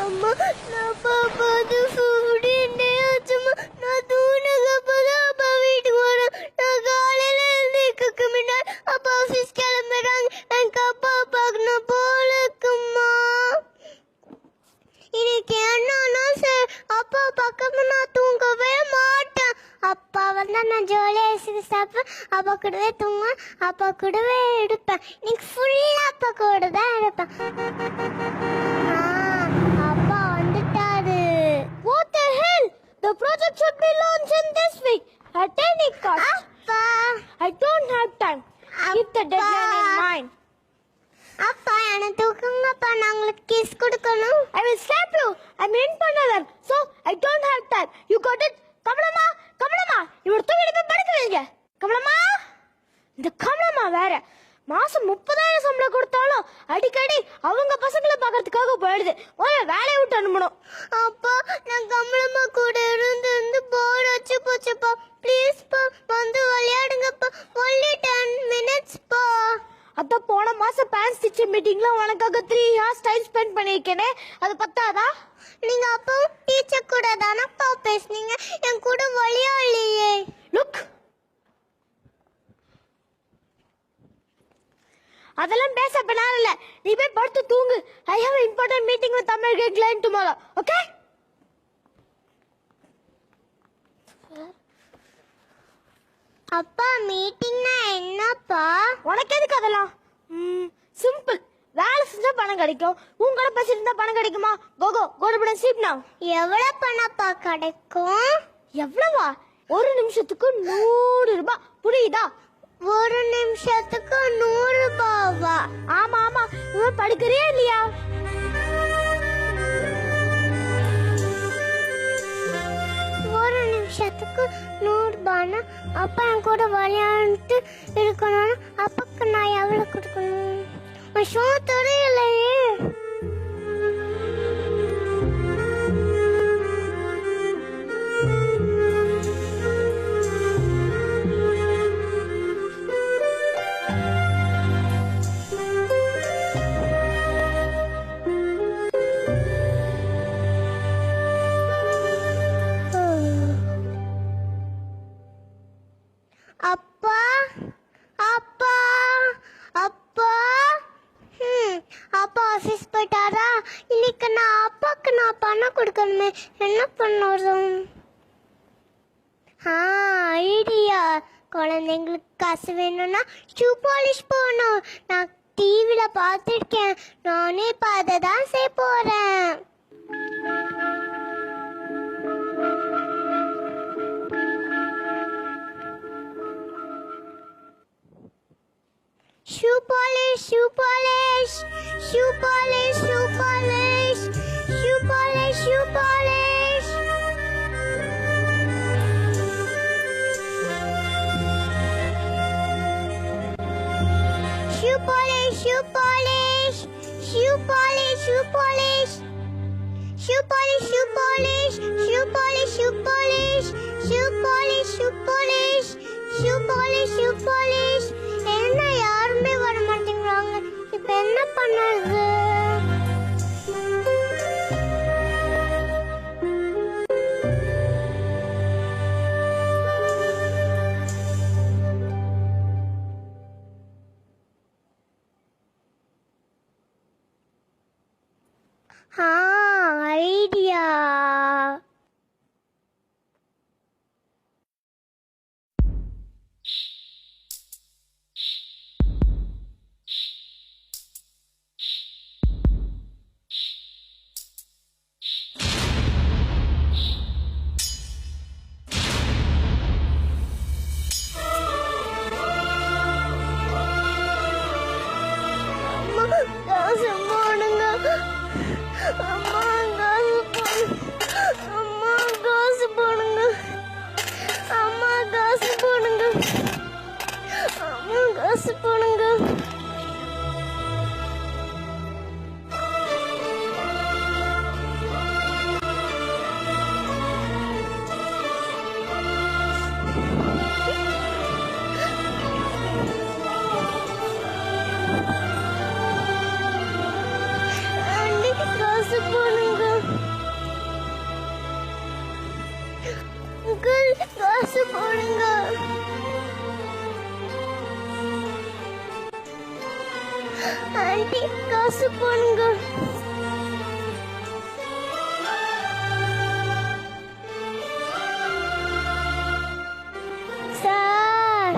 அம்மா நான் பாப்பா ஃபுட்டே ஆச்சுமா. நான் தூணுக்கு அப்பதான் அப்பா வீட்டுக்கு வரேன். நான் காலையில எழுந்திருக்க முன்னாடி அப்பா ஆஃபீஸ் கிளம்புறாங்க. எனக்கு அப்பா பார்க்கணும் போல இருக்குமா. இன்னைக்கு என்னன்னா சார் அப்பா பக்கமா நான் தூங்கவே மாட்டேன். அப்பா வந்தா நான் ஜாலியாக சாப்பிடுவேன். அப்பா கூடவே தூங்குவேன். அப்பா கூடவே எடுப்பேன். இன்னைக்கு ஃபுல்லா அப்பா கூட தான் எடுப்பேன். அப்பா வந்துட்டாரு. What the hell? The project should be launched in this week at any cost. அப்பா I don't have time. Keep the deadline in mind. அப்பா எனக்கு தூக்குங்கப்பா. நான் உங்களுக்கு கிஸ் கொடுக்கணும். I will slap you. I'm in பண்ணல. So I don't have time. You got it? கமலம்மா கமலம்மா இவர தூக்கிட்டு போய் படுக்க வைங்க. கமலம்மா இந்த கமலம்மா வேற மாசம் 30,000 சம்பளம் கொடுத்தாலும் அடிக்கடி அவங்க பசங்களை பார்க்கறதுக்காக போயிடுது. ஓய வேலையை விட்டு அனுப்பணும். அப்பா நான் கமலம்மா கூட இருந்து போர் அடிச்சு போச்சுப்பா. ப்ளீஸ் பா வந்து விளையாடுங்கப்பா. only 10 minutes பா. அத போன மாசம் பேன் ஸ்டிச் மீட்டிங்ல உனக்காக 3 hours டைம் ஸ்பெண்ட் பண்ணிருக்கேனே, அது பத்தாதா? நீங்க அப்பா டீச்சர் கூட தானப்பா பேசுனீங்க, என் கூட விளையாடலையே. லுக், அதெல்லாம் பேச பண்ணால இல்ல. நீ போய் படுத்து தூங்கு. I have an important meeting with American client tomorrow. Okay? அப்பா மீட்டிங்னா என்னப்பா? உனக்கு எதுக்கு அதெல்லாம்? சிம்பிள். வேலை செஞ்சா பணம் கிடைக்கும். உங்களோட பேசிட்டு இருந்தா பணம் கிடைக்குமா? கோ டு பெட் ஸ்லீப் நவ. எவ்வளவு பணப்பா கிடைக்கும்? எவ்வளவா? ஒரு நிமிஷத்துக்கு 100 ரூபாய். புரியுதா? ஒரு நிமிஷத்துக்கு 100 ரூபாவா? ஆமா ஆமா. உன் படிக்கிறியா இல்லையா? ஒரு நிமிஷத்துக்கு 100 ரூபானா அப்பா என் கூட விளையாண்டுட்டு இருக்கணும். அப்பாக்கு நான் எவ்வளவு கொடுக்கணும்? விஷயம் தெரியலையே. அப்பா அப்பா அப்பா அப்பா ஆஃபீஸ் போயிட்டாரா? இன்னைக்கு நான் அப்பாக்கு நான் பணம் கொடுக்கணுமே, என்ன பண்ணுறோம்? ஐடியா. குழந்தைங்களுக்கு காசு வேணும்னா ஷூ பாலிஷ் போகணும். நான் டிவியில் பார்த்துருக்கேன். நானே இப்போ அதை தான் செய்ய போகிறேன். Shoe polish, shoe polish, shoe polish, shoe polish, shoe polish, shoe polish. Shoe polish, shoe polish, shoe polish, shoe polish, shoe polish, shoe polish, shoe polish, shoe polish, shoe polish, shoe polish, shoe polish, shoe polish. என்ன யாருமே வர மாட்டேங்கிறாங்க. இப்ப என்ன பண்ணுறது? Idea. காசு போடுங்க. அம்மா காசு போடுங்க. அம்மா காசு போடுங்க. அம்மா காசு போடுங்க. அம்மா காசு போடுங்க. காசு காசு போடுங்க. ஆண்டி காசு போடுங்க. சார்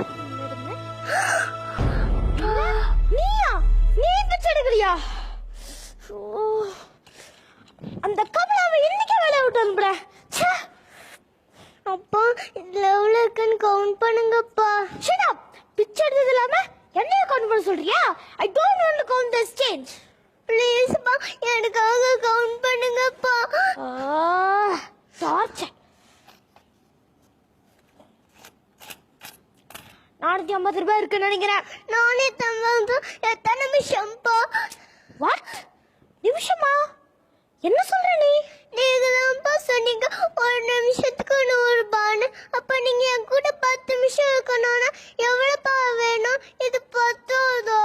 நீயா? நீ பிச்சை எடுக்கறியா? அந்த கமலாவை இன்னைக்கு வேலை விட்டு அனுப்புற. அப்பா இதுல எவ்வளவு இருக்குன்னு கவுண்ட் பண்ணுங்கப்பா. Shut up. பிச்சை எடுத்தது இல்லாம என்னைய கவுண்ட் பண்ண சொல்றியா? I don't want to count this change. Please பா எனக்காக கவுண்ட் பண்ணுங்கப்பா. டார்ச்சர். 450 ரூபாய் இருக்குன்னு நினைக்கிறேன். நானே தந்தாங்க. எத்தனை நிமிஷம்ப்பா? வாட்? நிமிஷமா? என்ன சொல்ற நீ? நீங்க தான்ப்பா சொன்னீங்க ஒரு நிமிஷத்துக்கு 100 ரூபான்னு. அப்ப நீங்க என் கூட 10 நிமிஷம் இருக்கணும்னா எவ்வளவுப்பா வேணும்? இது பத்தாதோ?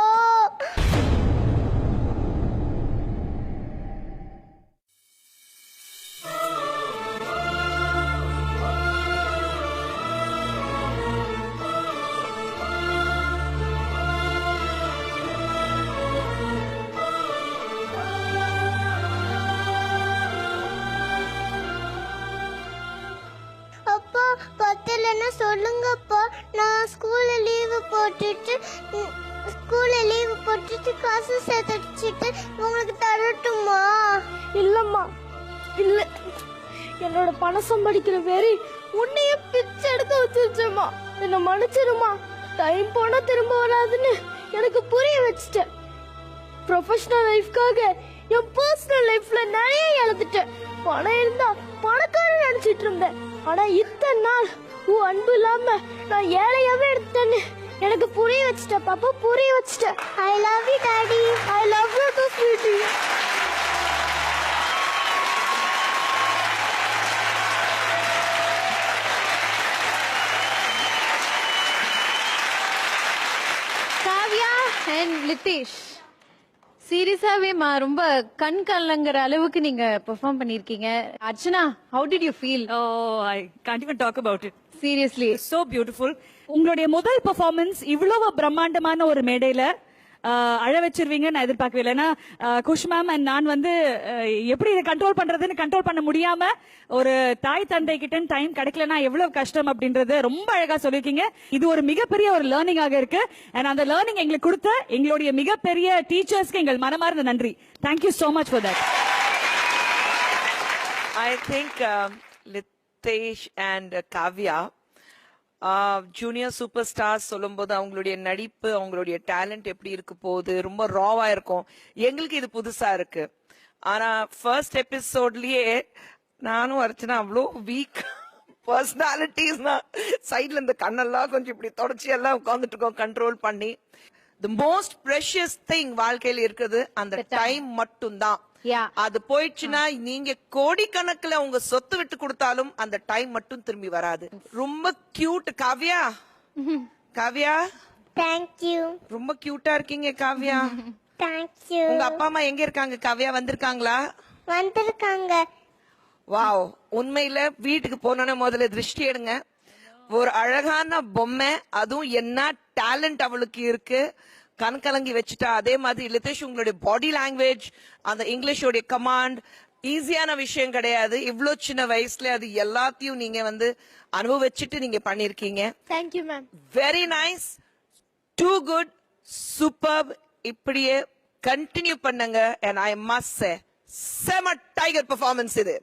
அப்பா பத்தலன்னா சொல்லுங்கப்பா. நான் ஸ்கூல்ல லீவு போட்டுட்டு காசு சேர்த்துட்டு உங்களுக்கு தரட்டுமா? இல்லம்மா இல்ல. என்னோட பணம் சம்பாதிக்கிற வேறி உன்னைய பிச்சை எடுக்க வச்சிருச்சேம்மா. என்ன மன்னிச்சிருமா. டைம் போனா திரும்ப வராதுன்னு எனக்கு புரிய வச்சுட்டேன். ப்ரொஃபஷனல் லைஃப்காக என் பர்சனல் லைஃப்ல நிறைய இழந்துட்டேன். பணம் இருந்தா பணக்காரன் நினைச்சிட்டு இருந்தேன். ஆனா இத்தனை நாள் உன் அன்பு இல்லாம நான் ஏழையாவே எடுத்தேன்னு எனக்கு புரிய வச்சுட்டேன் பாப்பா, புரிய வச்சுட்டேன். I love you daddy. I love you too sweetie. Kavya and Lithesh, சீரியஸாவேமா ரொம்ப கண் கலங்குற அளவுக்கு நீங்க பெர்ஃபார்ம் பண்ணிருக்கீங்க. Archana, how did you feel? Oh, I can't even talk about it. Seriously. It's so beautiful. உங்களுடைய முதல் பெர்ஃபார்மன்ஸ் இவ்வளவு பிரம்மாண்டமான ஒரு மேடையில அழ வச்சிருவீங்க நான் எதிர்பார்க்கவே இல்லை. ஏன்னா குஷ் மேம் அண்ட் நான் வந்து எப்படி இதை கண்ட்ரோல் பண்றதுன்னு கண்ட்ரோல் பண்ண முடியாம ஒரு தாய் தந்தை கிட்ட டைம் கிடைக்கலன்னா எவ்வளவு கஷ்டம் அப்படின்றது ரொம்ப அழகா சொல்லிருக்கீங்க. இது ஒரு மிகப்பெரிய ஒரு லேர்னிங்காக இருக்கு. அண்ட் அந்த லேர்னிங் எங்களுக்கு கொடுத்த எங்களுடைய மிகப்பெரிய டீச்சர்ஸ்க்கு எங்கள் மனமார்ந்த நன்றி. Thank you so much for that. I think Litesh and Kavya junior super stars சொல்லும்போது அவங்களுடைய நடிப்பு அவங்களுடைய டேலண்ட் எப்படி இருக்கு போகுது ரொம்ப ராவா இருக்கும். எங்களுக்கு இது புதுசா இருக்கு. ஆனா ஃபர்ஸ்ட் எபிசோட்லயே நானும் அர்ச்சனா அவ்வளோ வீக் பர்சனாலிட்டிஸ்னா சைட்ல இந்த கண்ணெல்லாம் கொஞ்சம் இப்படி தொடச்சி எல்லாம் உட்காந்துட்டு இருக்கோம் கண்ட்ரோல் பண்ணி. தி மோஸ்ட் ப்ரெஷியஸ் திங் வாழ்க்கையில் இருக்குது அந்த டைம் மட்டும்தான். அது போயிடுச்சுன்னா நீங்க கோடிக்கணக்குல உங்க சொத்து விட்டு கொடுத்தாலும் அந்த டைம் மட்டும் திரும்பி வராது. ரொம்ப cute Kavya. Kavya thank you. ரொம்ப கியூட்டா இருக்கீங்க காவ்யா. Thank you. உங்க அப்பா அம்மா எங்க இருக்காங்க காவ்யா? வந்திருக்காங்களா? வந்திருக்காங்க. வாவ், உண்மையில வீட்டுக்கு போனோன்னு முதல்ல திருஷ்டி எடுங்க. ஒரு அழகான பொம்மை, அதுவும் என்ன டேலண்ட் அவளுக்கு இருக்கு, கண்கலங்கி வச்சுட்டா. அதே மாதிரி லிதேஷ் உங்களுடைய பாடி லாங்குவேஜ், அந்த இங்கிலீஷோடைய கமாண்ட் ஈஸியான விஷயம் கிடையாது. இவ்ளோ சின்ன வயசுல அது எல்லாத்தையும் நீங்க வந்து அனுபவிச்சுட்டு நீங்க பண்ணிருக்கீங்க. Thank you ma'am. Very nice, too good, super. இப்படியே கண்டினியூ பண்ணுங்க. and I must say செம டைகர் பெர்ஃபார்மன்ஸ் இது.